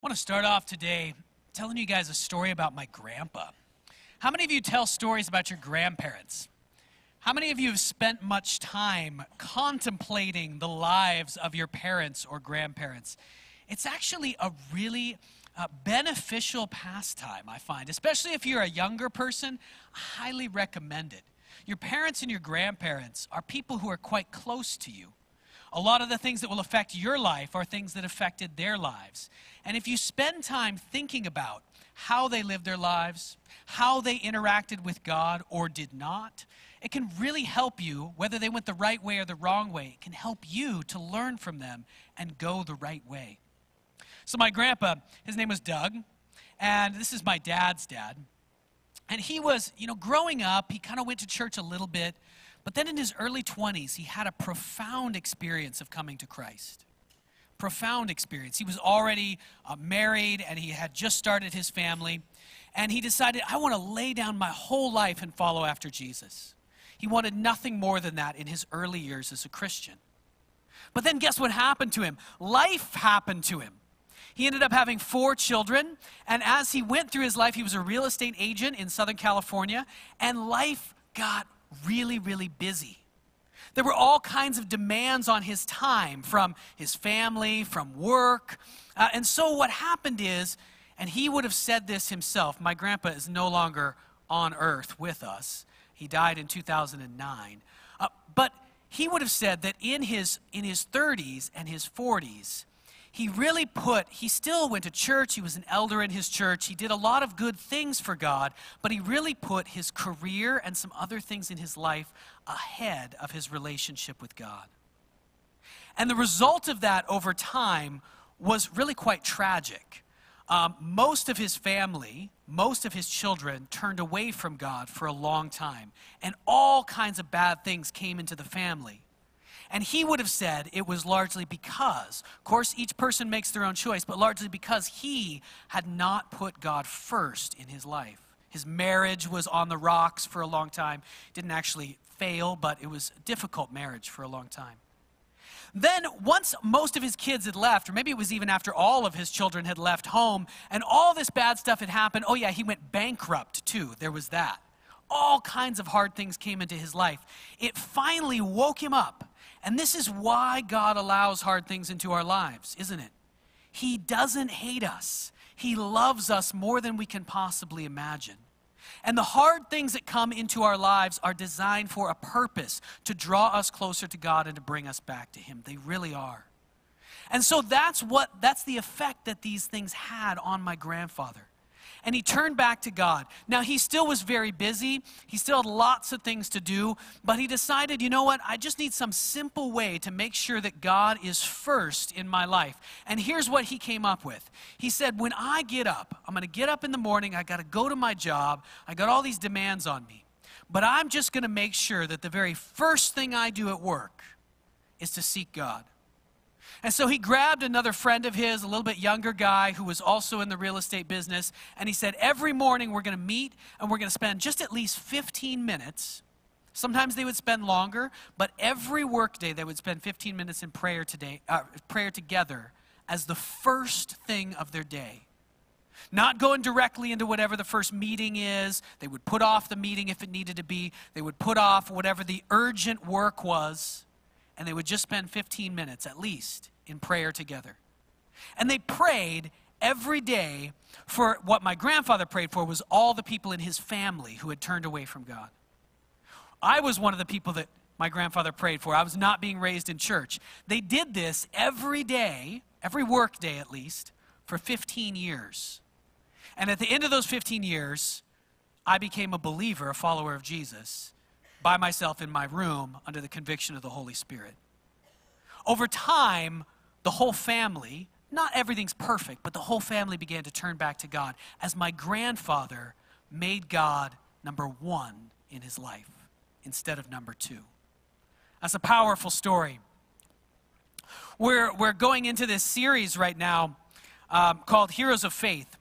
I want to start off today telling you guys a story about my grandpa. How many of you tell stories about your grandparents? How many of you have spent much time contemplating the lives of your parents or grandparents? It's actually a really beneficial pastime, I find, especially if you're a younger person. I highly recommend it. Your parents and your grandparents are people who are quite close to you. A lot of the things that will affect your life are things that affected their lives. And if you spend time thinking about how they lived their lives, how they interacted with God or did not, it can really help you, whether they went the right way or the wrong way. It can help you to learn from them and go the right way. So my grandpa, his name was Doug, and this is my dad's dad. And he was, growing up, he kind of went to church a little bit. But then in his early 20s, he had a profound experience of coming to Christ. Profound experience. He was already married, and he had just started his family. And he decided, I want to lay down my whole life and follow after Jesus. He wanted nothing more than that in his early years as a Christian. But then guess what happened to him? Life happened to him. He ended up having 4 children, and as he went through his life, he was a real estate agent in Southern California, and life got really, really busy. There were all kinds of demands on his time from his family, from work. And so what happened is, and he would have said this himself, my grandpa is no longer on earth with us. He died in 2009. But he would have said that in his 30s and his 40s, he still went to church. He was an elder in his church. He did a lot of good things for God, but he really put his career and some other things in his life ahead of his relationship with God. And the result of that over time was really quite tragic. Most of his family, most of his children turned away from God for a long time, and all kinds of bad things came into the family. And he would have said it was largely because, of course, each person makes their own choice, but largely because he had not put God first in his life. His marriage was on the rocks for a long time. Didn't actually fail, but it was a difficult marriage for a long time. Then once most of his kids had left, or maybe it was even after all of his children had left home, and all this bad stuff had happened, oh yeah, he went bankrupt too. There was that. All kinds of hard things came into his life. It finally woke him up. And this is why God allows hard things into our lives, isn't it? He doesn't hate us. He loves us more than we can possibly imagine. And the hard things that come into our lives are designed for a purpose, to draw us closer to God and to bring us back to Him. They really are. And so that's the effect that these things had on my grandfather. And he turned back to God. Now, he still was very busy. He still had lots of things to do. But he decided, you know what? I just need some simple way to make sure that God is first in my life. And here's what he came up with. He said, when I get up, I'm going to get up in the morning. I got to go to my job. I got all these demands on me. But I'm just going to make sure that the very first thing I do at work is to seek God. And so he grabbed another friend of his, a little bit younger guy who was also in the real estate business, and he said, every morning we're going to meet and we're going to spend just at least 15 minutes. Sometimes they would spend longer, but every workday they would spend 15 minutes in prayer together as the first thing of their day. Not going directly into whatever the first meeting is. They would put off the meeting if it needed to be. They would put off whatever the urgent work was. And they would just spend 15 minutes at least in prayer together. And they prayed every day for what my grandfather prayed for was all the people in his family who had turned away from God. I was one of the people that my grandfather prayed for. I was not being raised in church. They did this every day, every work day at least, for 15 years. And at the end of those 15 years, I became a believer, a follower of Jesus, by myself in my room under the conviction of the Holy Spirit. Over time, the whole family, not everything's perfect, but the whole family began to turn back to God as my grandfather made God number 1 in his life instead of number 2. That's a powerful story. We're going into this series right now called Heroes of Faith.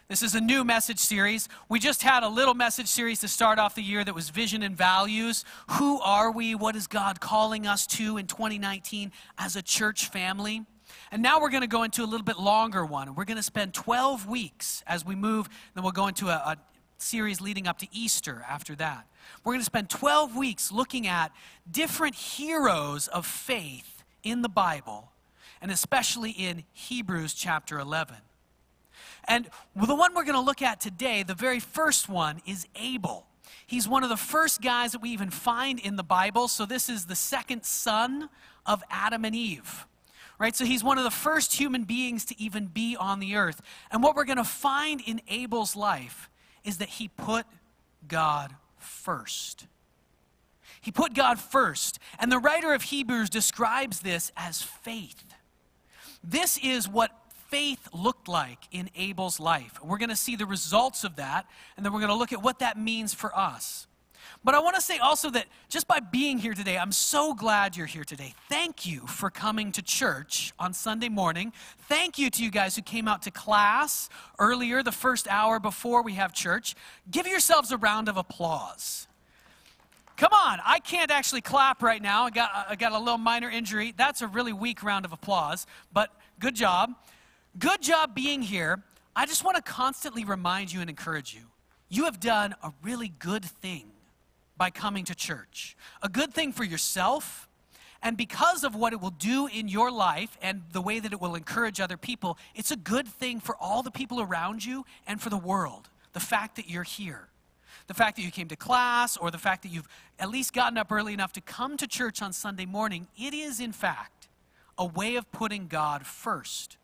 This is a new message series. We just had a little message series to start off the year that was vision and values. Who are we? What is God calling us to in 2019 as a church family? And now we're going to go into a little bit longer one. We're going to spend 12 weeks as we move, then we'll go into a series leading up to Easter after that. We're going to spend 12 weeks looking at different heroes of faith in the Bible, and especially in Hebrews chapter 11. And the one we're going to look at today, the very first one, is Abel. He's one of the first guys that we even find in the Bible. So this is the second son of Adam and Eve, right? So he's one of the first human beings to even be on the earth. And what we're going to find in Abel's life is that he put God first. He put God first. And the writer of Hebrews describes this as faith. This is what faith looked like in Abel's life. We're going to see the results of that, and then we're going to look at what that means for us. But I want to say also that just by being here today, I'm so glad you're here today. Thank you for coming to church on Sunday morning. Thank you to you guys who came out to class earlier, the first hour before we have church. Give yourselves a round of applause. Come on, I can't actually clap right now. I got a little minor injury. That's a really weak round of applause, but good job. Good job being here. I just want to constantly remind you and encourage you. You have done a really good thing by coming to church. A good thing for yourself, and because of what it will do in your life and the way that it will encourage other people, it's a good thing for all the people around you and for the world. The fact that you're here. The fact that you came to class, or the fact that you've at least gotten up early enough to come to church on Sunday morning, it is in fact a way of putting God first.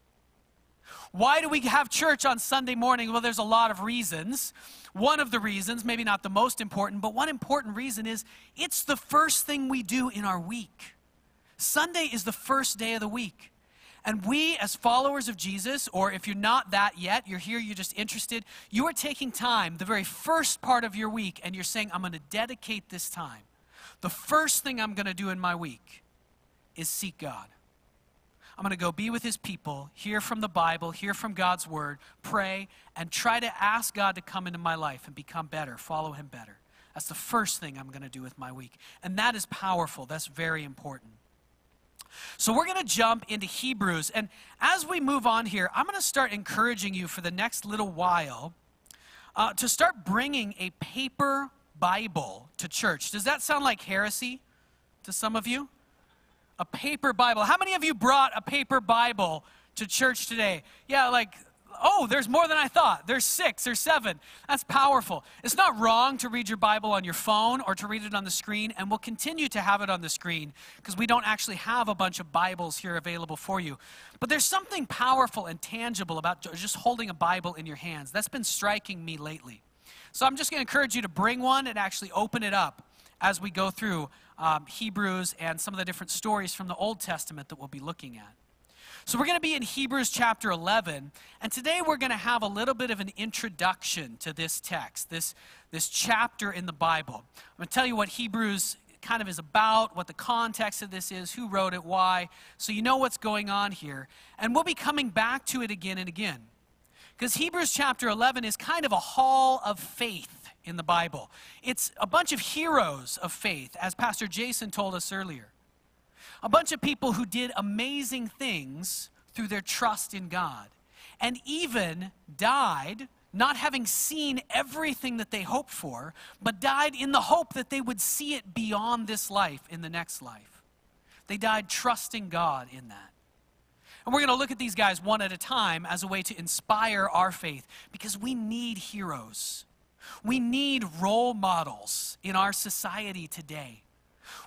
Why do we have church on Sunday morning? Well, there's a lot of reasons. One of the reasons, maybe not the most important, but one important reason is it's the first thing we do in our week. Sunday is the first day of the week. And we, as followers of Jesus, or if you're not that yet, you're here, you're just interested, you are taking time, the very first part of your week, and you're saying, I'm going to dedicate this time. The first thing I'm going to do in my week is seek God. I'm going to go be with his people, hear from the Bible, hear from God's word, pray, and try to ask God to come into my life and become better, follow him better. That's the first thing I'm going to do with my week. And that is powerful. That's very important. So we're going to jump into Hebrews. And as we move on here, I'm going to start encouraging you for the next little while to start bringing a paper Bible to church. Does that sound like heresy to some of you? A paper Bible. How many of you brought a paper Bible to church today? Yeah, like, oh, there's more than I thought. There's 6 or 7. That's powerful. It's not wrong to read your Bible on your phone or to read it on the screen, and we'll continue to have it on the screen because we don't actually have a bunch of Bibles here available for you. But there's something powerful and tangible about just holding a Bible in your hands. That's been striking me lately. So I'm just going to encourage you to bring one and actually open it up as we go through Hebrews and some of the different stories from the Old Testament that we'll be looking at. So we're going to be in Hebrews chapter 11, and today we're going to have a little bit of an introduction to this text, this chapter in the Bible. I'm going to tell you what Hebrews kind of is about, what the context of this is, who wrote it, why, so you know what's going on here. And we'll be coming back to it again and again. Because Hebrews chapter 11 is kind of a hall of faith in the Bible. It's a bunch of heroes of faith, as Pastor Jason told us earlier. A bunch of people who did amazing things through their trust in God, and even died not having seen everything that they hoped for, but died in the hope that they would see it beyond this life in the next life. They died trusting God in that. And we're going to look at these guys one at a time as a way to inspire our faith, because we need heroes. We need role models in our society today.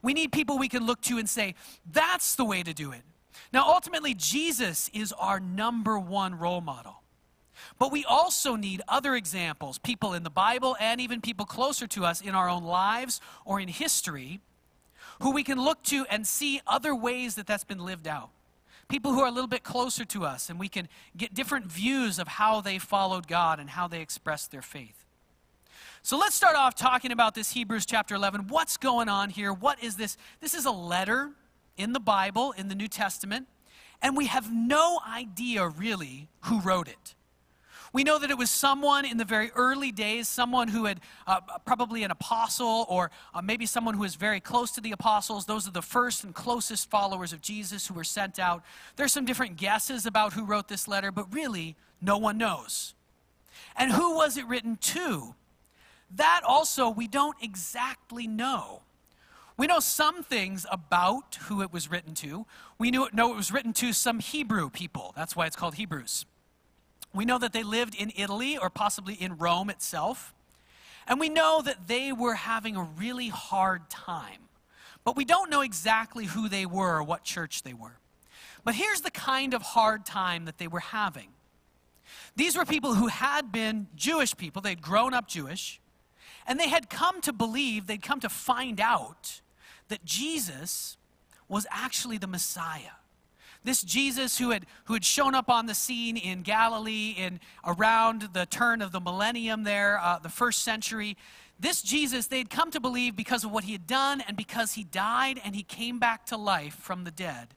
We need people we can look to and say, that's the way to do it. Now, ultimately, Jesus is our number one role model. But we also need other examples, people in the Bible and even people closer to us in our own lives or in history, who we can look to and see other ways that that's been lived out. People who are a little bit closer to us, and we can get different views of how they followed God and how they expressed their faith. So let's start off talking about this Hebrews chapter 11. What's going on here? What is this? This is a letter in the Bible, in the New Testament, and we have no idea really who wrote it. We know that it was someone in the very early days, someone who had probably an apostle, or maybe someone who was very close to the apostles. Those are the first and closest followers of Jesus who were sent out. There's some different guesses about who wrote this letter, but really, no one knows. And who was it written to? That also we don't exactly know. We know some things about who it was written to. We know it was written to some Hebrew people. That's why it's called Hebrews. We know that they lived in Italy or possibly in Rome itself. And we know that they were having a really hard time. But we don't know exactly who they were or what church they were. But here's the kind of hard time that they were having. These were people who had been Jewish people. They'd grown up Jewish. And they had come to believe, they'd come to find out that Jesus was actually the Messiah. This Jesus who had shown up on the scene in Galilee in around the turn of the millennium there, the first century. This Jesus, they'd come to believe because of what he had done and because he died and he came back to life from the dead.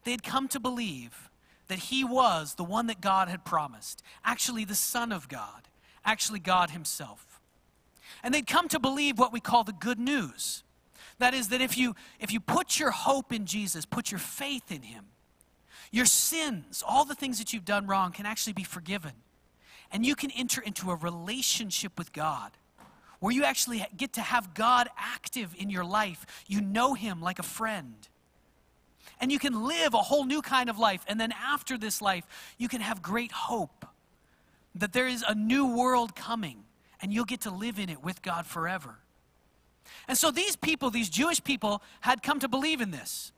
They'd come to believe that he was the one that God had promised, actually the Son of God, actually God himself. And they'd come to believe what we call the good news. That is that if you put your hope in Jesus, put your faith in him, your sins, all the things that you've done wrong can actually be forgiven. And you can enter into a relationship with God where you actually get to have God active in your life. You know him like a friend. And you can live a whole new kind of life. And then after this life, you can have great hope that there is a new world coming and you'll get to live in it with God forever. And so these people, these Jewish people, had come to believe in this.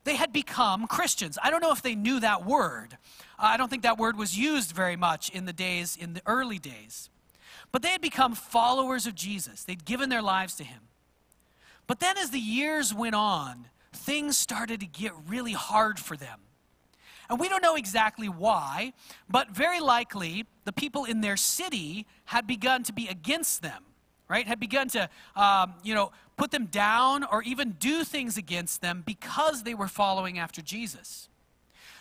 They had become Christians. I don't know if they knew that word. I don't think that word was used very much in the early days. But they had become followers of Jesus. They'd given their lives to him. But then as the years went on, things started to get really hard for them. And we don't know exactly why, but very likely the people in their city had begun to be against them, right? Had begun to, put them down or even do things against them because they were following after Jesus.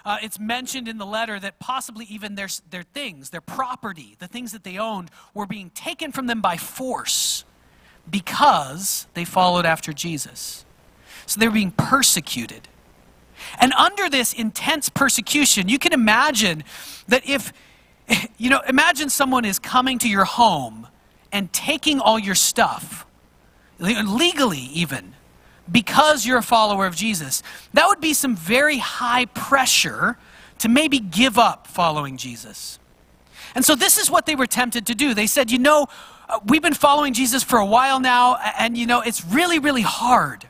It's mentioned in the letter that possibly even their things, their property, the things that they owned, were being taken from them by force because they followed after Jesus. So they were being persecuted. And under this intense persecution, you can imagine that imagine someone is coming to your home and taking all your stuff, legally even, because you're a follower of Jesus. That would be some very high pressure to maybe give up following Jesus. And so this is what they were tempted to do. They said, we've been following Jesus for a while now, and it's really, really hard.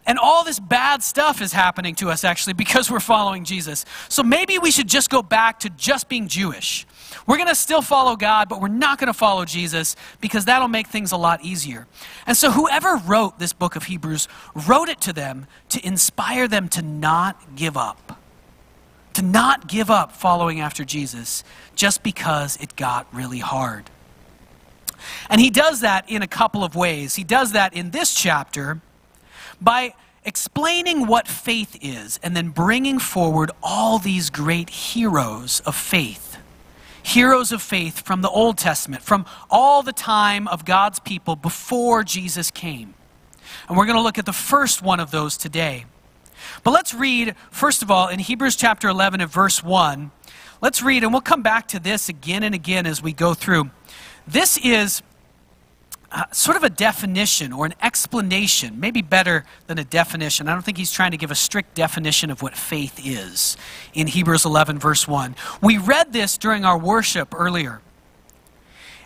And all this bad stuff is happening to us actually because we're following Jesus. So maybe we should just go back to just being Jewish. We're going to still follow God, but we're not going to follow Jesus because that'll make things a lot easier. And so whoever wrote this book of Hebrews wrote it to them to inspire them to not give up. To not give up following after Jesus just because it got really hard. And he does that in a couple of ways. He does that in this chapter by explaining what faith is and then bringing forward all these great heroes of faith. Heroes of faith from the Old Testament, from all the time of God's people before Jesus came. And we're going to look at the first one of those today. But let's read, first of all, in Hebrews chapter 11 and verse 1. Let's read, and we'll come back to this again and again as we go through. This is sort of a definition or an explanation, maybe better than a definition. I don't think he's trying to give a strict definition of what faith is in Hebrews 11 verse 1. We read this during our worship earlier.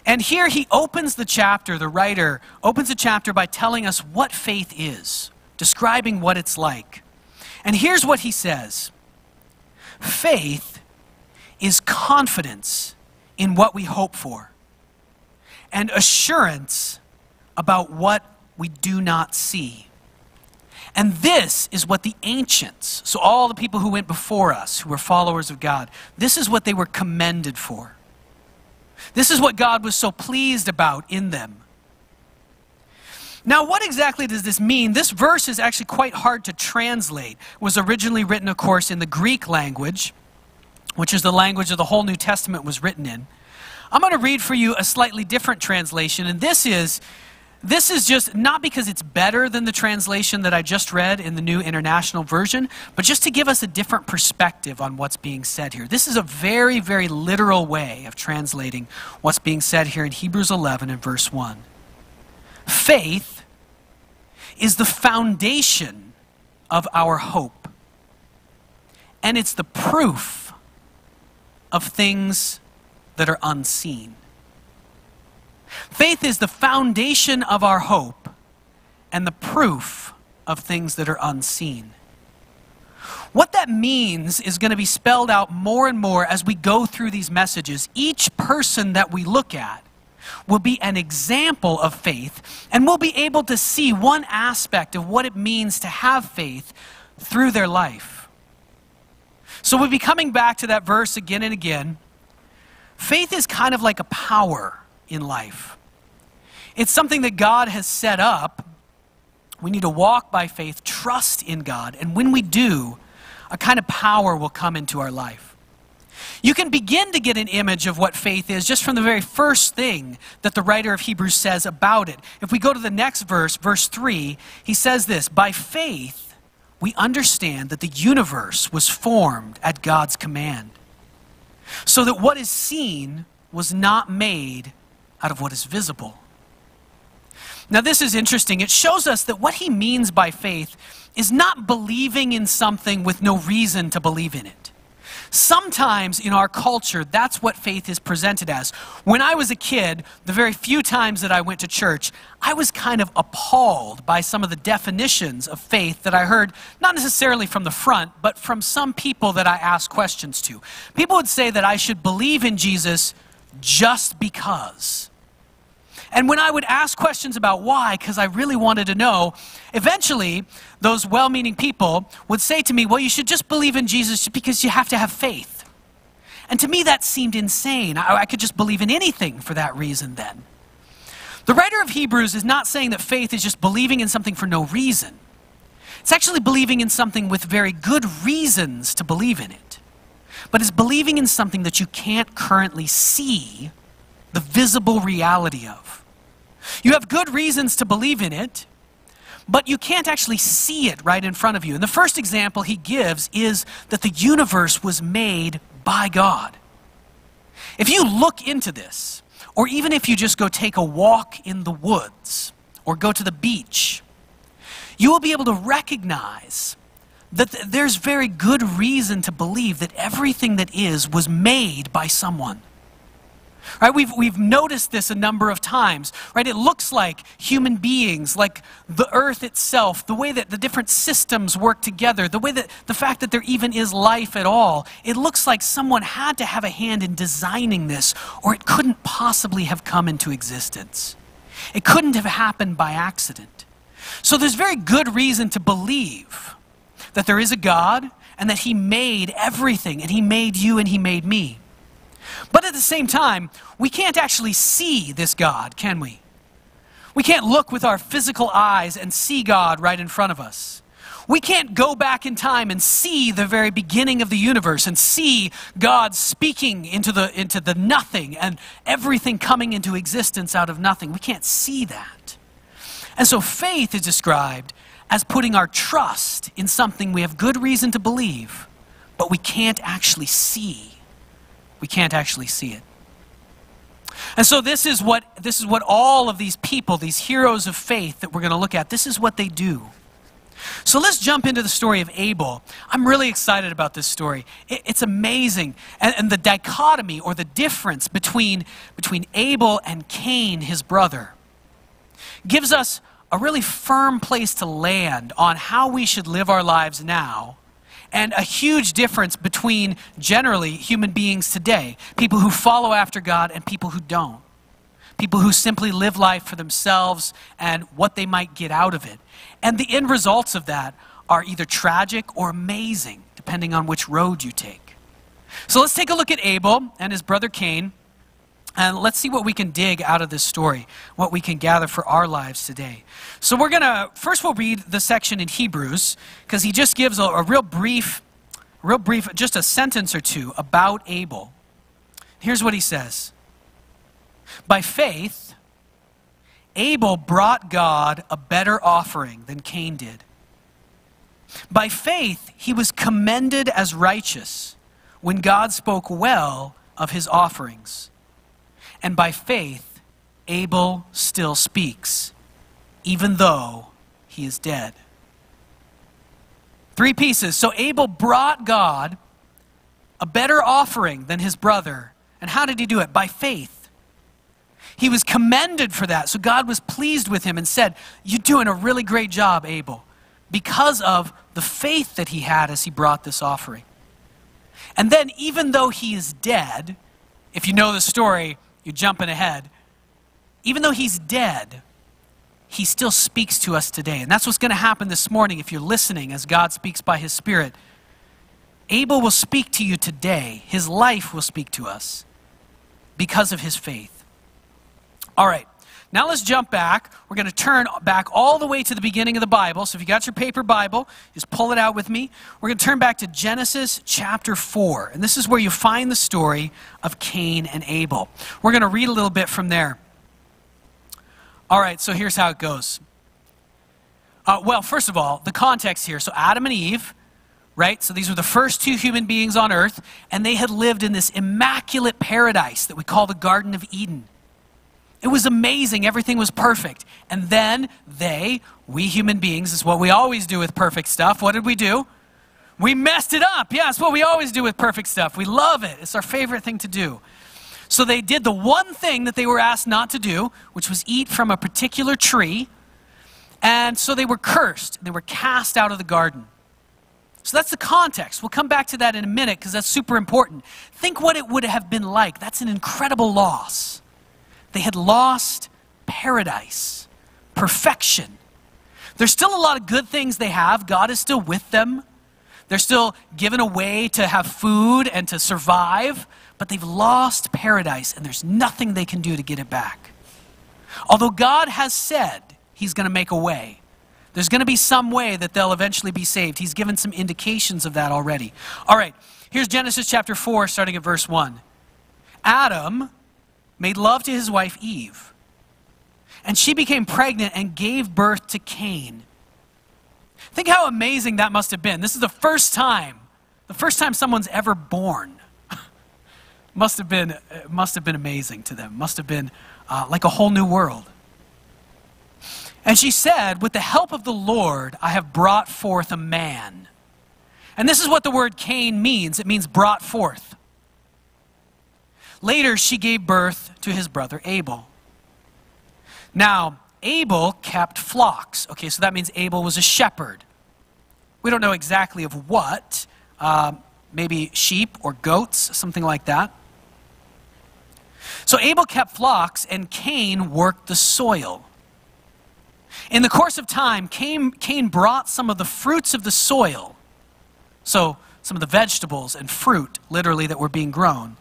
And here he opens the chapter, the writer opens the chapter by telling us what faith is, describing what it's like. And here's what he says. Faith is confidence in what we hope for, and assurance about what we do not see. And this is what the ancients, so all the people who went before us, who were followers of God, this is what they were commended for. This is what God was so pleased about in them. Now, what exactly does this mean? This verse is actually quite hard to translate. It was originally written, of course, in the Greek language, which is the language of the whole New Testament was written in. I'm going to read for you a slightly different translation, and this is just not because it's better than the translation that I just read in the New International Version, but just to give us a different perspective on what's being said here. This is a very, very literal way of translating what's being said here in Hebrews 11 and verse 1. Faith is the foundation of our hope, and it's the proof of things that are unseen. Faith is the foundation of our hope and the proof of things that are unseen. What that means is going to be spelled out more and more as we go through these messages. Each person that we look at will be an example of faith, and we'll be able to see one aspect of what it means to have faith through their life. So we'll be coming back to that verse again and again. Faith is kind of like a power in life. It's something that God has set up. We need to walk by faith, trust in God, and when we do, a kind of power will come into our life. You can begin to get an image of what faith is just from the very first thing that the writer of Hebrews says about it. If we go to the next verse, verse 3, he says this, "By faith, we understand that the universe was formed at God's command, so that what is seen was not made out of what is visible." Now this is interesting. It shows us that what he means by faith is not believing in something with no reason to believe in it. Sometimes in our culture, that's what faith is presented as. When I was a kid, the very few times that I went to church, I was kind of appalled by some of the definitions of faith that I heard, not necessarily from the front, but from some people that I asked questions to. People would say that I should believe in Jesus just because. And when I would ask questions about why, because I really wanted to know, eventually those well-meaning people would say to me, well, you should just believe in Jesus just because you have to have faith. And to me that seemed insane. I could just believe in anything for that reason then. The writer of Hebrews is not saying that faith is just believing in something for no reason. It's actually believing in something with very good reasons to believe in it. But it's believing in something that you can't currently see the visible reality of. You have good reasons to believe in it, but you can't actually see it right in front of you. And the first example he gives is that the universe was made by God. If you look into this, or even if you just go take a walk in the woods, or go to the beach, you will be able to recognize that there's very good reason to believe that everything that is was made by someone. Right, we've noticed this a number of times, right? It looks like human beings, like the earth itself, the way that the different systems work together, the fact that there even is life at all, it looks like someone had to have a hand in designing this, or it couldn't possibly have come into existence. It couldn't have happened by accident. So there's very good reason to believe that there is a God and that he made everything, and he made you and he made me. But at the same time, we can't actually see this God, can we? We can't look with our physical eyes and see God right in front of us. We can't go back in time and see the very beginning of the universe and see God speaking into the nothing and everything coming into existence out of nothing. We can't see that. And so faith is described as putting our trust in something we have good reason to believe, but we can't actually see. We can't actually see it. And so this is what all of these people, these heroes of faith that we're going to look at, this is what they do. So let's jump into the story of Abel. I'm really excited about this story. It's amazing. And the dichotomy or the difference between Abel and Cain, his brother, gives us a really firm place to land on how we should live our lives now, and a huge difference between generally human beings today, people who follow after God and people who don't. People who simply live life for themselves and what they might get out of it. And the end results of that are either tragic or amazing, depending on which road you take. So let's take a look at Abel and his brother Cain, and let's see what we can dig out of this story, what we can gather for our lives today. So we'll read the section in Hebrews, because he just gives a real brief real brief, just a sentence or two about Abel. Here's what he says. By faith, Abel brought God a better offering than Cain did. By faith, he was commended as righteous when God spoke well of his offerings. And by faith, Abel still speaks, even though he is dead. 3 pieces. So Abel brought God a better offering than his brother. And how did he do it? By faith. He was commended for that. So God was pleased with him and said, "You're doing a really great job, Abel," because of the faith that he had as he brought this offering. And then even though he is dead, if you know the story, you're jumping ahead. Even though he's dead, he still speaks to us today. And that's what's going to happen this morning if you're listening as God speaks by his Spirit. Abel will speak to you today. His life will speak to us because of his faith. All right, now let's jump back. We're going to turn back all the way to the beginning of the Bible. So if you got your paper Bible, just pull it out with me. We're going to turn back to Genesis chapter 4. And this is where you find the story of Cain and Abel. We're going to read a little bit from there. All right, so here's how it goes. Well, first of all, the context here. So Adam and Eve, right? So these were the first 2 human beings on earth, and they had lived in this immaculate paradise that we call the Garden of Eden. It was amazing. Everything was perfect. And then we human beings, is what we always do with perfect stuff. What did we do? We messed it up. Yeah, it's what we always do with perfect stuff. We love it. It's our favorite thing to do. So they did the one thing that they were asked not to do, which was eat from a particular tree. And so they were cursed. They were cast out of the garden. So that's the context. We'll come back to that in a minute because that's super important. Think what it would have been like. That's an incredible loss. They had lost paradise, perfection. There's still a lot of good things they have. God is still with them. They're still given a way to have food and to survive, but they've lost paradise and there's nothing they can do to get it back. Although God has said he's going to make a way. There's going to be some way that they'll eventually be saved. He's given some indications of that already. All right, here's Genesis chapter 4, starting at verse 1. Adam made love to his wife Eve, and she became pregnant and gave birth to Cain. Think how amazing that must have been. This is the first time someone's ever born. Must have been amazing to them. Must have been like a whole new world. And she said, "With the help of the Lord, I have brought forth a man." And this is what the word Cain means. It means brought forth. Later, she gave birth to his brother Abel. Now, Abel kept flocks. Okay, so that means Abel was a shepherd. We don't know exactly of what. Maybe sheep or goats, something like that. So Abel kept flocks and Cain worked the soil. In the course of time, Cain brought some of the fruits of the soil, so some of the vegetables and fruit, literally, that were being grown,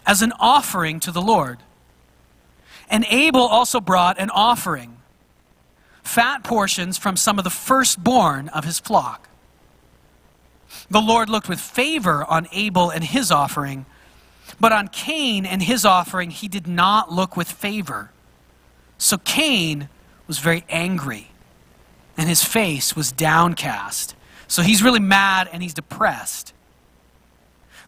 as an offering to the Lord. And Abel also brought an offering, fat portions from some of the firstborn of his flock. The Lord looked with favor on Abel and his offering, but on Cain and his offering he did not look with favor. So Cain was very angry, and his face was downcast. So he's really mad and he's depressed.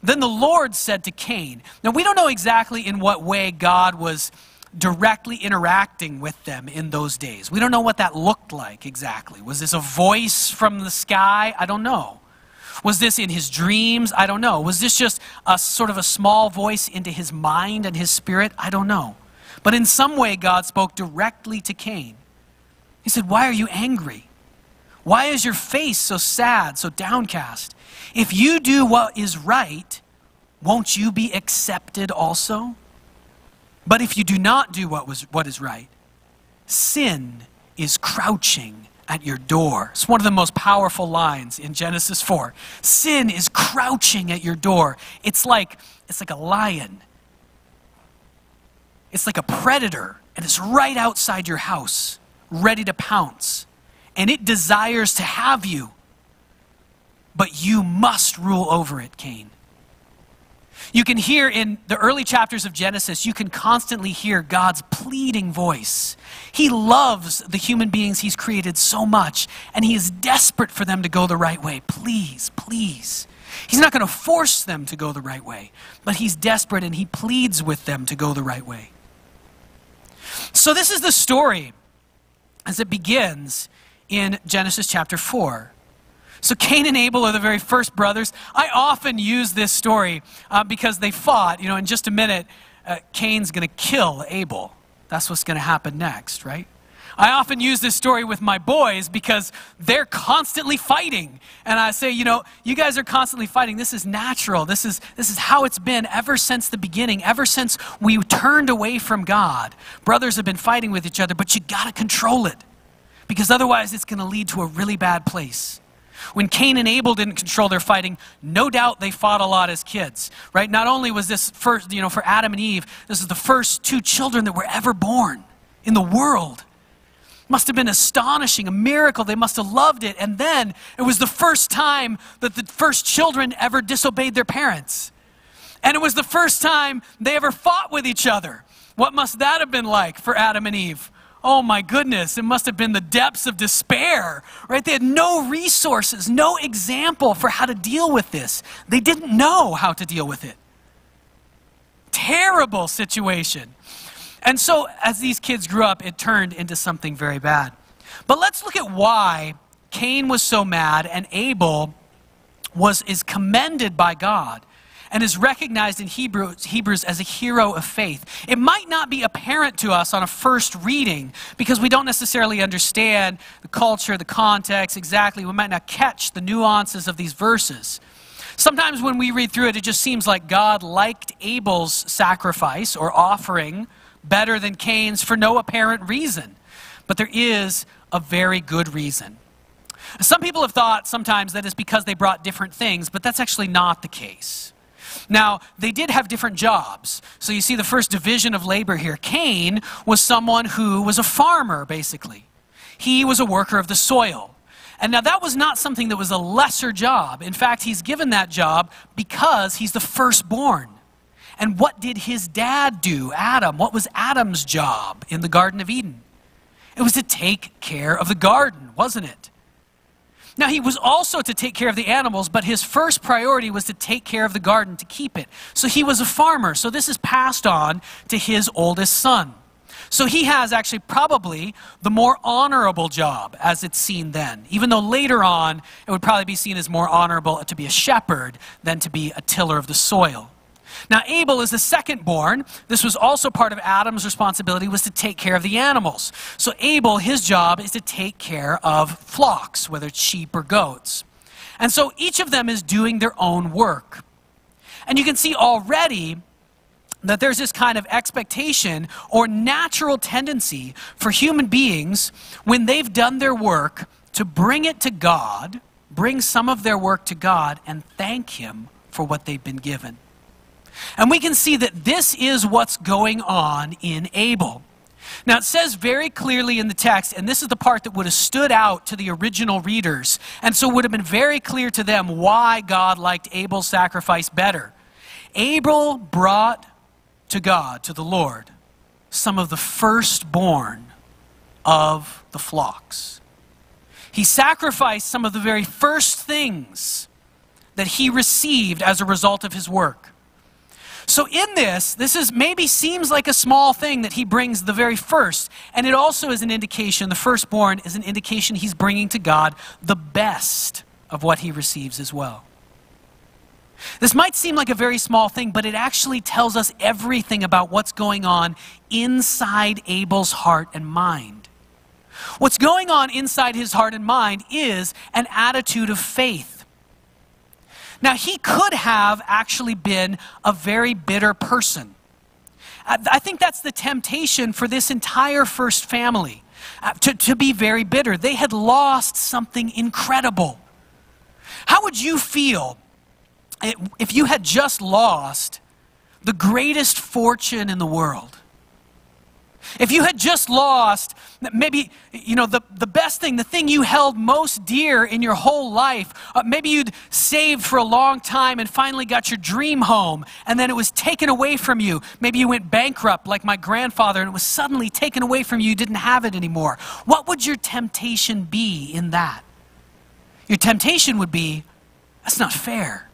Then the Lord said to Cain, now we don't know exactly in what way God was directly interacting with them in those days. We don't know what that looked like exactly. Was this a voice from the sky? I don't know. Was this in his dreams? I don't know. Was this just a sort of a small voice into his mind and his spirit? I don't know. But in some way God spoke directly to Cain. He said, "Why are you angry? Why is your face so sad, so downcast? If you do what is right, won't you be accepted also? But if you do not do what is right, sin is crouching at your door." It's one of the most powerful lines in Genesis 4. Sin is crouching at your door. It's like a lion. It's like a predator, and it's right outside your house, ready to pounce. And it desires to have you. but you must rule over it, Cain. You can hear in the early chapters of Genesis, you can constantly hear God's pleading voice. He loves the human beings he's created so much, and he is desperate for them to go the right way. Please, please. He's not going to force them to go the right way, but he's desperate and he pleads with them to go the right way. So this is the story as it begins in Genesis chapter 4. So Cain and Abel are the very first brothers. I often use this story because they fought. In just a minute, Cain's going to kill Abel. That's what's going to happen next, right? I often use this story with my boys because they're constantly fighting. And I say, you guys are constantly fighting. This is natural. This is how it's been ever since the beginning, ever since we turned away from God. Brothers have been fighting with each other, but you got to control it because otherwise it's going to lead to a really bad place. When Cain and Abel didn't control their fighting, no doubt they fought a lot as kids, right? Not only was this first, for Adam and Eve, this is the first 2 children that were ever born in the world. Must have been astonishing, a miracle. They must have loved it. And then it was the first time that the first children ever disobeyed their parents. And it was the first time they ever fought with each other. What must that have been like for Adam and Eve? Oh my goodness, it must have been the depths of despair, right? They had no resources, no example for how to deal with this. They didn't know how to deal with it. Terrible situation. And so as these kids grew up, it turned into something very bad. But let's look at why Cain was so mad and Abel is commended by God and is recognized in Hebrews as a hero of faith. It might not be apparent to us on a first reading because we don't necessarily understand the culture, the context exactly. We might not catch the nuances of these verses. Sometimes when we read through it, it just seems like God liked Abel's sacrifice or offering better than Cain's for no apparent reason. But there is a very good reason. Some people have thought sometimes that it's because they brought different things, but that's actually not the case. Now, they did have different jobs. So you see the first division of labor here. Cain was someone who was a farmer, basically. He was a worker of the soil. And now that was not something that was a lesser job. In fact, he's given that job because he's the firstborn. And what did his dad do, Adam? What was Adam's job in the Garden of Eden? It was to take care of the garden, wasn't it? Now, he was also to take care of the animals, but his first priority was to take care of the garden, to keep it. So he was a farmer. So this is passed on to his oldest son. So he has actually probably the more honorable job as it's seen then, even though later on it would probably be seen as more honorable to be a shepherd than to be a tiller of the soil. Now, Abel is the second born. This was also part of Adam's responsibility, was to take care of the animals. So Abel, his job is to take care of flocks, whether it's sheep or goats. And so each of them is doing their own work. And you can see already that there's this kind of expectation or natural tendency for human beings when they've done their work to bring it to God, bring some of their work to God and thank Him for what they've been given. And we can see that this is what's going on in Abel. Now it says very clearly in the text, and this is the part that would have stood out to the original readers, and so would have been very clear to them why God liked Abel's sacrifice better. Abel brought to God, to the Lord, some of the firstborn of the flocks. He sacrificed some of the very first things that he received as a result of his work. So in this is maybe seems like a small thing that he brings the very first. And it also is an indication, the firstborn is an indication he's bringing to God the best of what he receives as well. This might seem like a very small thing, but it actually tells us everything about what's going on inside Abel's heart and mind. What's going on inside his heart and mind is an attitude of faith. Now, he could have actually been a very bitter person. I think that's the temptation for this entire first family, to be very bitter. They had lost something incredible. How would you feel if you had just lost the greatest fortune in the world? If you had just lost, maybe, the best thing, the thing you held most dear in your whole life, maybe you'd saved for a long time and finally got your dream home, and then it was taken away from you. Maybe you went bankrupt like my grandfather, and it was suddenly taken away from you. You didn't have it anymore. What would your temptation be in that? Your temptation would be, that's not fair.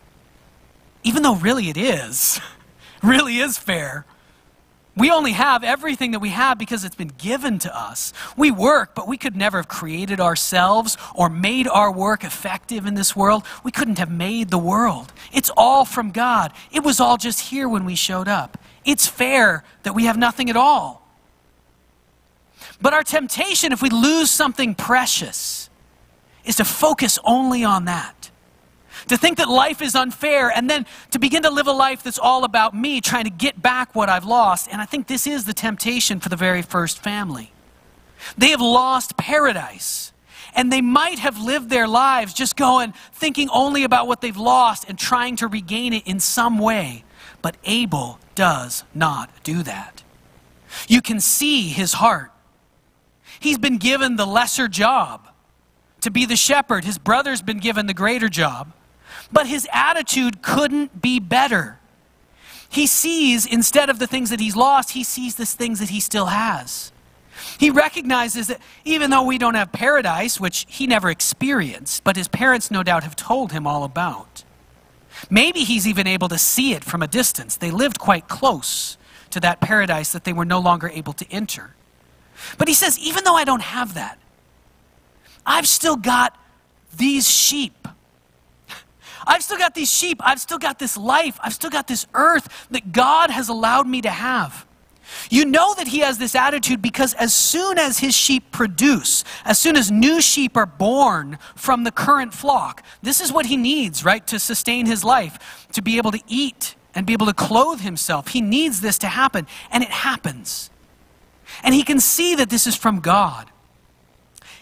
Even though really it is. Really is fair. We only have everything that we have because it's been given to us. We work, but we could never have created ourselves or made our work effective in this world. We couldn't have made the world. It's all from God. It was all just here when we showed up. It's fair that we have nothing at all. But our temptation, if we lose something precious, is to focus only on that. To think that life is unfair and then to begin to live a life that's all about me, trying to get back what I've lost. And I think this is the temptation for the very first family. They have lost paradise. And they might have lived their lives just thinking only about what they've lost and trying to regain it in some way. But Abel does not do that. You can see his heart. He's been given the lesser job to be the shepherd. His brother's been given the greater job. But his attitude couldn't be better. He sees, instead of the things that he's lost, he sees the things that he still has. He recognizes that even though we don't have paradise, which he never experienced, but his parents no doubt have told him all about. Maybe he's even able to see it from a distance. They lived quite close to that paradise that they were no longer able to enter. But he says, even though I don't have that, I've still got these sheep. I've still got these sheep. I've still got this life. I've still got this earth that God has allowed me to have. You know that he has this attitude because as soon as his sheep produce, as soon as new sheep are born from the current flock, this is what he needs, right, to sustain his life, to be able to eat and be able to clothe himself. He needs this to happen, and it happens. And he can see that this is from God.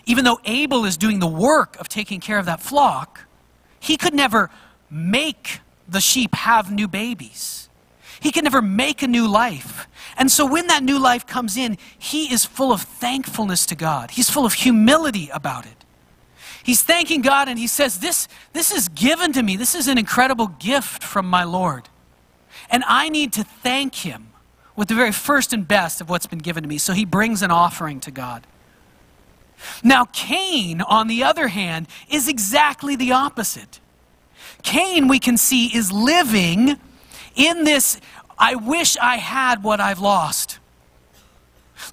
Even though Abel is doing the work of taking care of that flock, he could never make the sheep have new babies. He could never make a new life. And so when that new life comes in, he is full of thankfulness to God. He's full of humility about it. He's thanking God and he says, this is given to me. This is an incredible gift from my Lord. And I need to thank him with the very first and best of what's been given to me. So he brings an offering to God. Now, Cain, on the other hand, is exactly the opposite. Cain, we can see, is living in this, I wish I had what I've lost.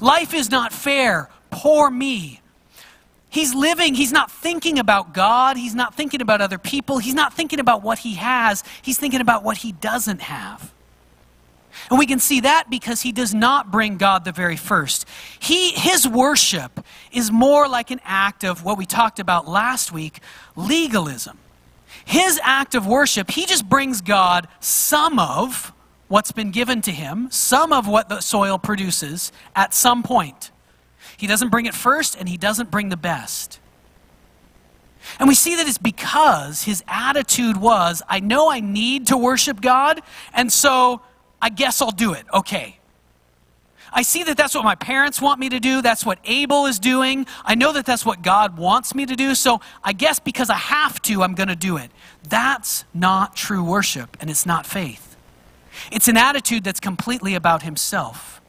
Life is not fair. Poor me. He's living, he's not thinking about God. He's not thinking about other people. He's not thinking about what he has. He's thinking about what he doesn't have. And we can see that because he does not bring God the very first. His worship is more like an act of what we talked about last week, legalism. His act of worship, he just brings God some of what's been given to him, some of what the soil produces at some point. He doesn't bring it first and he doesn't bring the best. And we see that it's because his attitude was, I know I need to worship God, and so I guess I'll do it. Okay. I see that that's what my parents want me to do. That's what Abel is doing. I know that that's what God wants me to do. So I guess because I have to, I'm going to do it. That's not true worship, and it's not faith. It's an attitude that's completely about himself.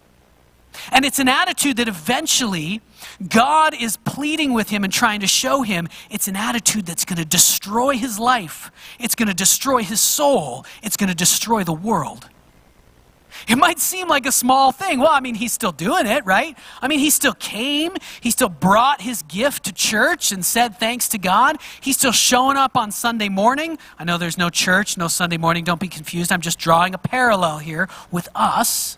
And it's an attitude that eventually God is pleading with him and trying to show him it's an attitude that's going to destroy his life. It's going to destroy his soul. It's going to destroy the world. It might seem like a small thing. Well, I mean, he's still doing it, right? I mean, he still came. He still brought his gift to church and said thanks to God. He's still showing up on Sunday morning. I know there's no church, no Sunday morning. Don't be confused. I'm just drawing a parallel here with us.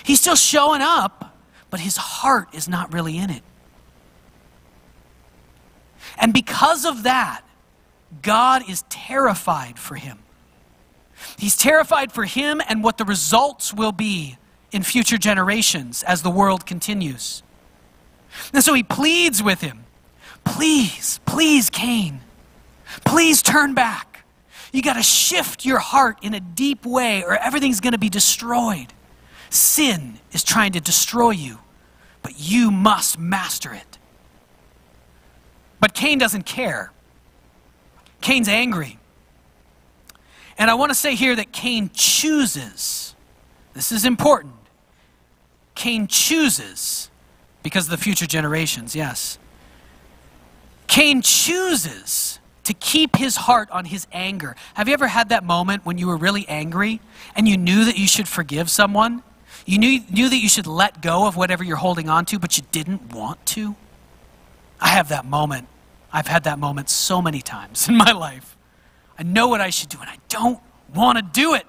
He's still showing up, but his heart is not really in it. And because of that, God is terrified for him. He's terrified for him and what the results will be in future generations as the world continues. And so he pleads with him, please, please, Cain, please turn back. You got to shift your heart in a deep way or everything's going to be destroyed. Sin is trying to destroy you, but you must master it. But Cain doesn't care. Cain's angry. And I want to say here that Cain chooses. This is important. Cain chooses because of the future generations, yes. Cain chooses to keep his heart on his anger. Have you ever had that moment when you were really angry and you knew that you should forgive someone? You knew that you should let go of whatever you're holding on to, but you didn't want to? I have that moment. I've had that moment so many times in my life. I know what I should do, and I don't want to do it.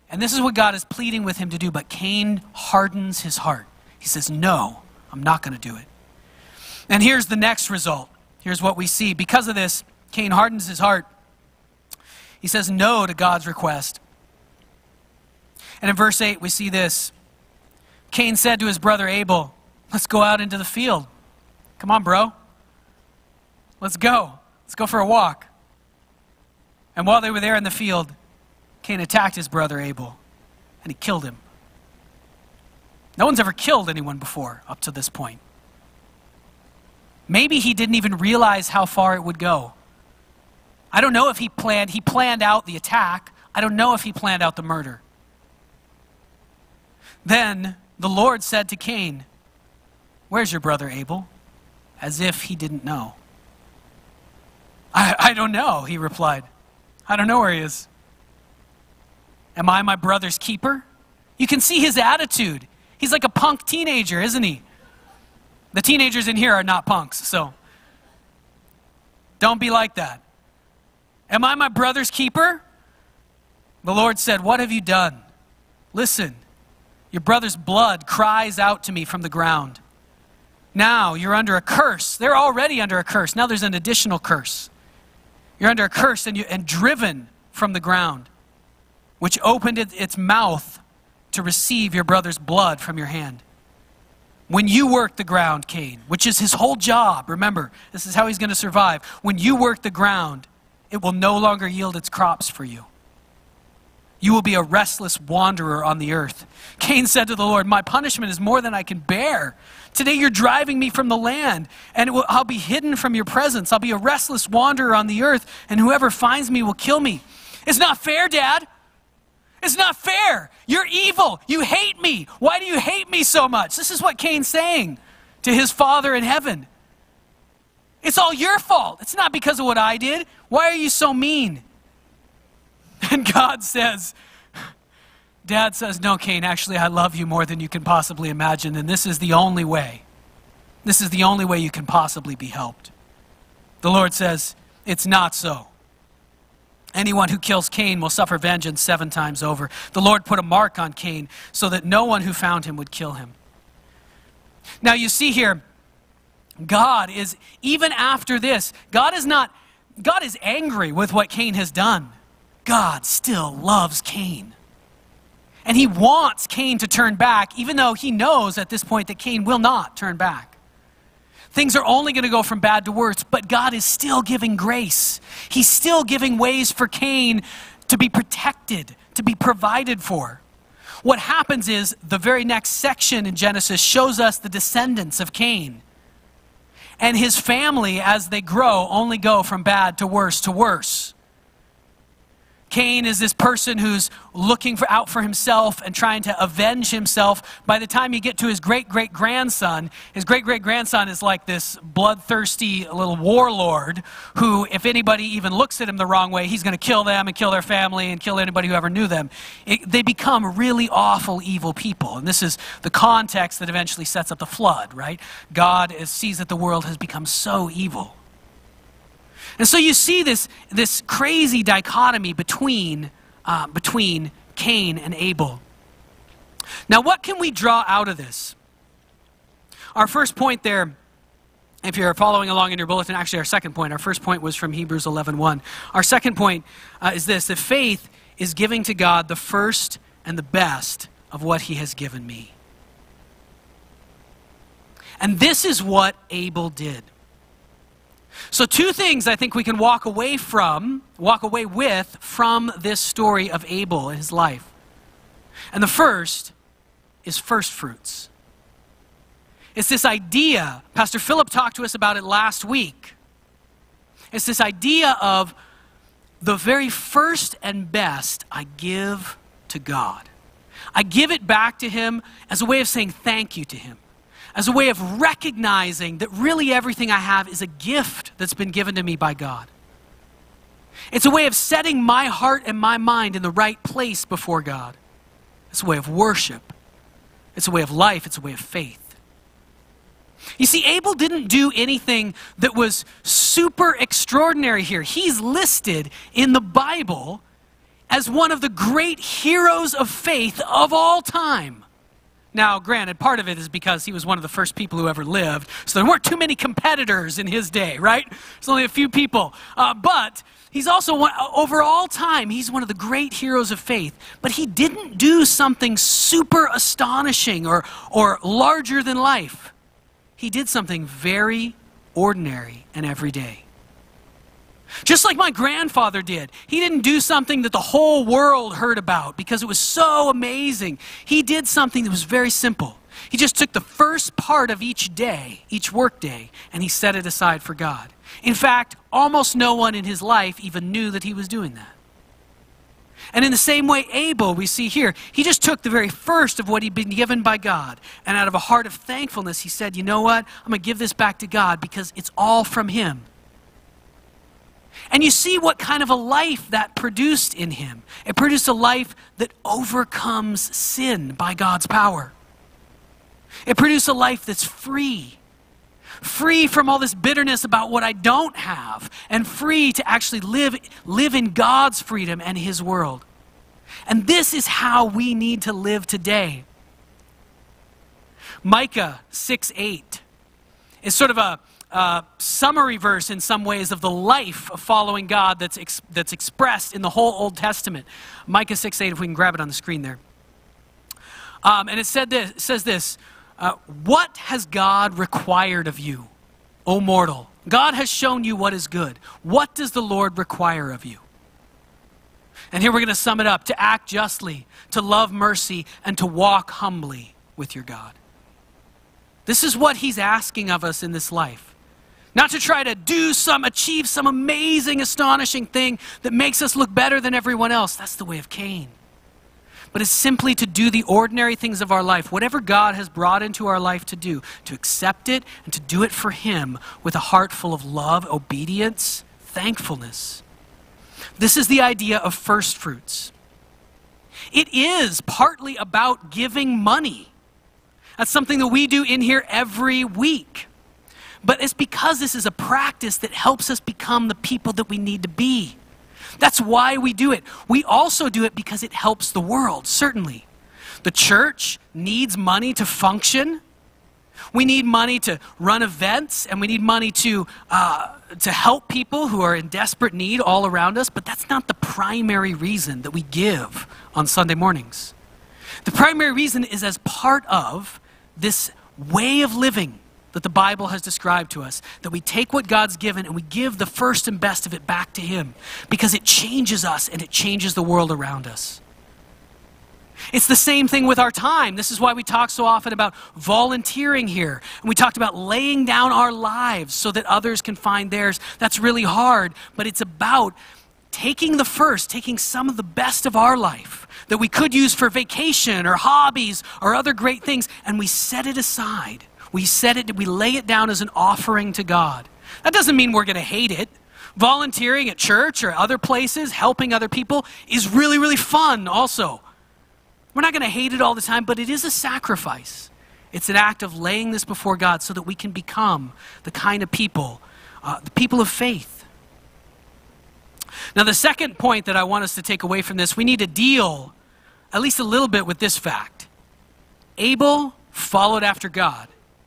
And this is what God is pleading with him to do, but Cain hardens his heart. He says, no, I'm not going to do it. And here's the next result. Here's what we see. Because of this, Cain hardens his heart. He says no to God's request. And in verse 8, we see this. Cain said to his brother Abel, let's go out into the field. Come on, bro. Let's go. Let's go for a walk. And while they were there in the field, Cain attacked his brother Abel, and he killed him. No one's ever killed anyone before up to this point. Maybe he didn't even realize how far it would go. I don't know if he planned out the attack. I don't know if he planned out the murder. Then the Lord said to Cain, where's your brother Abel? As if he didn't know. I don't know, he replied. I don't know where he is. Am I my brother's keeper? You can see his attitude. He's like a punk teenager, isn't he? The teenagers in here are not punks, so don't be like that. Am I my brother's keeper? The Lord said, what have you done? Listen, your brother's blood cries out to me from the ground. Now you're under a curse. They're already under a curse. Now there's an additional curse. You're under a curse and driven from the ground, which opened its mouth to receive your brother's blood from your hand. When you work the ground, Cain, which is his whole job, remember, this is how he's going to survive. When you work the ground, it will no longer yield its crops for you. You will be a restless wanderer on the earth. Cain said to the Lord, my punishment is more than I can bear. Today you're driving me from the land, and I'll be hidden from your presence. I'll be a restless wanderer on the earth, and whoever finds me will kill me. It's not fair, Dad. It's not fair. You're evil. You hate me. Why do you hate me so much? This is what Cain's saying to his father in heaven. It's all your fault. It's not because of what I did. Why are you so mean? And God says, Dad says, no, Cain, actually I love you more than you can possibly imagine, and this is the only way. This is the only way you can possibly be helped. The Lord says, it's not so. Anyone who kills Cain will suffer vengeance 7 times over. The Lord put a mark on Cain so that no one who found him would kill him. Now you see here, God is, even after this, God is angry with what Cain has done. God still loves Cain. And he wants Cain to turn back, even though he knows at this point that Cain will not turn back. Things are only going to go from bad to worse, but God is still giving grace. He's still giving ways for Cain to be protected, to be provided for. What happens is the very next section in Genesis shows us the descendants of Cain. And his family, as they grow, only go from bad to worse to worse. Cain is this person who's looking out for himself and trying to avenge himself. By the time you get to his great-great-grandson, his great-great-grandson is like this bloodthirsty little warlord who, if anybody even looks at him the wrong way, he's going to kill them and kill their family and kill anybody who ever knew them. They become really awful, evil people. And this is the context that eventually sets up the flood, right? God sees that the world has become so evil. And so you see this crazy dichotomy between Cain and Abel. Now, what can we draw out of this? Our first point there, if you're following along in your bulletin, actually our second point, our first point was from Hebrews 11:1. Our second point is this: that faith is giving to God the first and the best of what he has given me. And this is what Abel did. So 2 things I think we can walk away with from this story of Abel and his life. And the first is first fruits. It's this idea, Pastor Philip talked to us about it last week. It's this idea of the very first and best I give to God. I give it back to him as a way of saying thank you to him, as a way of recognizing that really everything I have is a gift that's been given to me by God. It's a way of setting my heart and my mind in the right place before God. It's a way of worship. It's a way of life. It's a way of faith. You see, Abel didn't do anything that was super extraordinary here. He's listed in the Bible as one of the great heroes of faith of all time. Now, granted, part of it is because he was one of the first people who ever lived, so there weren't too many competitors in his day, right? There's only a few people. But he's also, over all time, he's one of the great heroes of faith. But he didn't do something super astonishing or larger than life. He did something very ordinary and everyday. Just like my grandfather did. He didn't do something that the whole world heard about because it was so amazing. He did something that was very simple. He just took the first part of each day, each work day, and he set it aside for God. In fact, almost no one in his life even knew that he was doing that. And in the same way, Abel, we see here, he just took the very first of what he'd been given by God. And out of a heart of thankfulness, he said, you know what? I'm going to give this back to God because it's all from him. And you see what kind of a life that produced in him. It produced a life that overcomes sin by God's power. It produced a life that's free. Free from all this bitterness about what I don't have, and free to actually live in God's freedom and his world. And this is how we need to live today. Micah 6:8 is sort of a summary verse in some ways of the life of following God that's expressed in the whole Old Testament. Micah 6:8, if we can grab it on the screen there. And it says this, what has God required of you, O mortal? God has shown you what is good. What does the Lord require of you? And here we're going to sum it up: to act justly, to love mercy, and to walk humbly with your God. This is what he's asking of us in this life. Not to try to achieve some amazing, astonishing thing that makes us look better than everyone else. That's the way of Cain. But it's simply to do the ordinary things of our life, whatever God has brought into our life to do, to accept it and to do it for him with a heart full of love, obedience, thankfulness. This is the idea of first fruits. It is partly about giving money. That's something that we do in here every week. But it's because this is a practice that helps us become the people that we need to be. That's why we do it. We also do it because it helps the world, certainly. The church needs money to function. We need money to run events, and we need money to help people who are in desperate need all around us. But that's not the primary reason that we give on Sunday mornings. The primary reason is as part of this way of living that the Bible has described to us, that we take what God's given and we give the first and best of it back to him because it changes us and it changes the world around us. It's the same thing with our time. This is why we talk so often about volunteering here. And we talked about laying down our lives so that others can find theirs. That's really hard, but it's about taking some of the best of our life that we could use for vacation or hobbies or other great things, and we set it aside. We lay it down as an offering to God. That doesn't mean we're going to hate it. Volunteering at church or other places, helping other people, is really, really fun also. We're not going to hate it all the time, but it is a sacrifice. It's an act of laying this before God so that we can become the kind of people, the people of faith. Now, the second point that I want us to take away from this, we need to deal at least a little bit with this fact. Abel followed after God.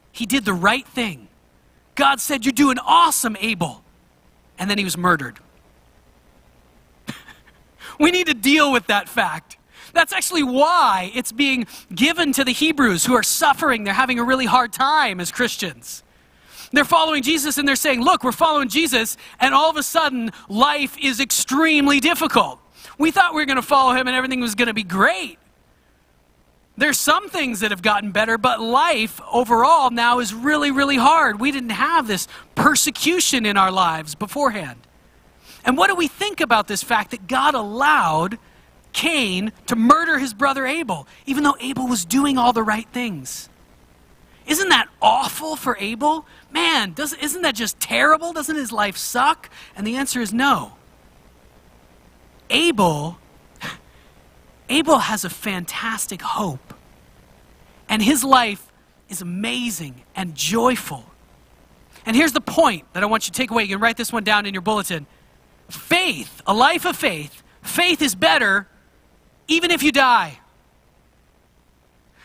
He did the right thing. God said, "You're doing awesome, Abel." And then he was murdered. We need to deal with that fact. That's actually why it's being given to the Hebrews who are suffering. They're having a really hard time as Christians. They're following Jesus and they're saying, look, we're following Jesus, and all of a sudden life is extremely difficult. We thought we were going to follow him and everything was going to be great. There's some things that have gotten better, but life overall now is really, really hard. We didn't have this persecution in our lives beforehand. And what do we think about this fact that God allowed Cain to murder his brother Abel, even though Abel was doing all the right things? Isn't that awful for Abel? Man, isn't that just terrible? Doesn't his life suck? And the answer is no. Abel has a fantastic hope. And his life is amazing and joyful. And here's the point that I want you to take away. You can write this one down in your bulletin. Faith, a life of faith, faith is better even if you die.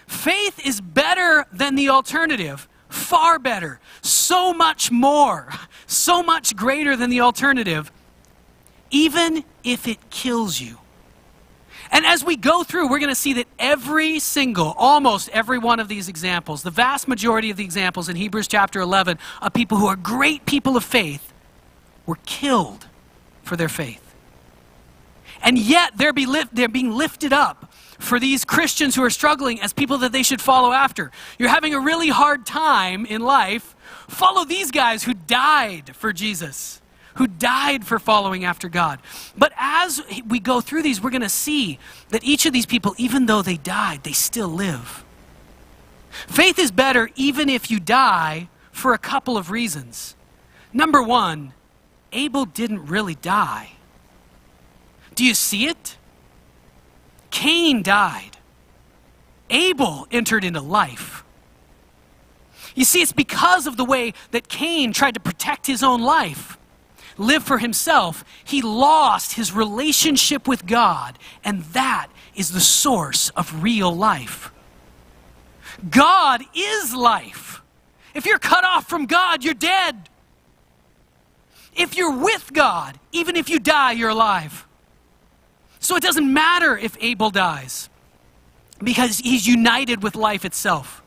Faith is better than the alternative, far better, so much more, so much greater than the alternative, even if it kills you. And as we go through, we're going to see that almost every one of these examples, the vast majority of the examples in Hebrews chapter 11 of people who are great people of faith were killed for their faith. And yet they're being lifted up for these Christians who are struggling as people that they should follow after. You're having a really hard time in life. Follow these guys who died for Jesus, who died for following after God. But as we go through these, we're going to see that each of these people, even though they died, they still live. Faith is better even if you die for a couple of reasons. Number one, Abel didn't really die. Do you see it? Cain died. Abel entered into life. You see, it's because of the way that Cain tried to protect his own life, live for himself. He lost his relationship with God, and that is the source of real life. God is life. If you're cut off from God, you're dead. If you're with God, even if you die, you're alive. So it doesn't matter if Abel dies, because he's united with life itself.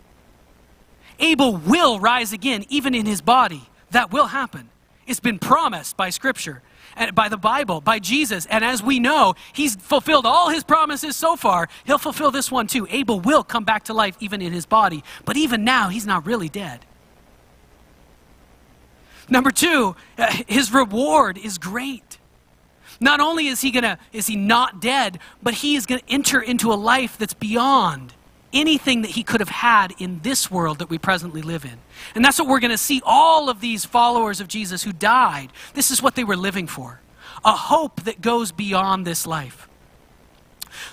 Abel will rise again, even in his body. That will happen. It's been promised by Scripture, and by the Bible, by Jesus. And as we know, he's fulfilled all his promises so far. He'll fulfill this one too. Abel will come back to life even in his body. But even now, he's not really dead. Number two, his reward is great. Not only is he not dead, but he is going to enter into a life that's beyond anything that he could have had in this world that we presently live in. And that's what we're going to see. All of these followers of Jesus who died, this is what they were living for. A hope that goes beyond this life.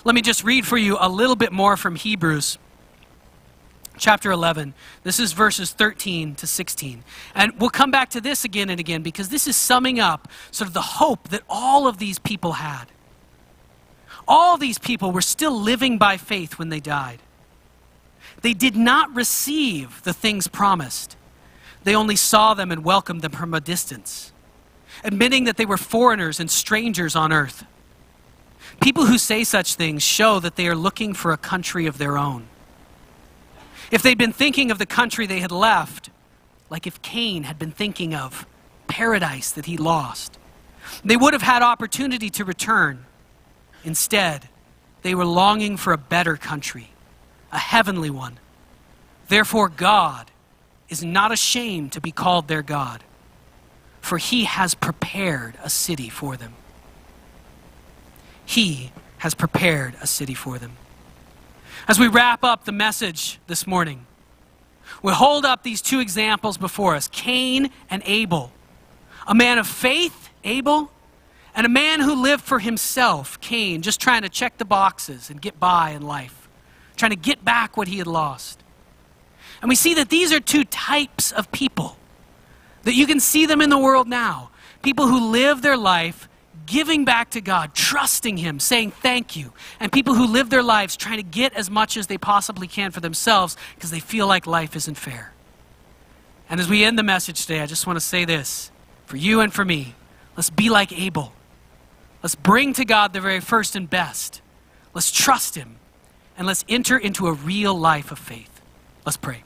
Let me just read for you a little bit more from Hebrews chapter 11. This is verses 13 to 16. And we'll come back to this again and again, because this is summing up sort of the hope that all of these people had. All these people were still living by faith when they died. They did not receive the things promised. They only saw them and welcomed them from a distance, admitting that they were foreigners and strangers on earth. People who say such things show that they are looking for a country of their own. If they'd been thinking of the country they had left, like if Cain had been thinking of paradise that he lost, they would have had opportunity to return. Instead, they were longing for a better country, a heavenly one. Therefore, God is not ashamed to be called their God, for he has prepared a city for them. He has prepared a city for them. As we wrap up the message this morning, we hold up these two examples before us, Cain and Abel. A man of faith, Abel, and a man who lived for himself, Cain, just trying to check the boxes and get by in life, trying to get back what he had lost. And we see that these are two types of people, that you can see them in the world now. People who live their life giving back to God, trusting him, saying thank you. And people who live their lives trying to get as much as they possibly can for themselves because they feel like life isn't fair. And as we end the message today, I just want to say this, for you and for me, let's be like Abel. Let's bring to God the very first and best. Let's trust him, and let's enter into a real life of faith. Let's pray.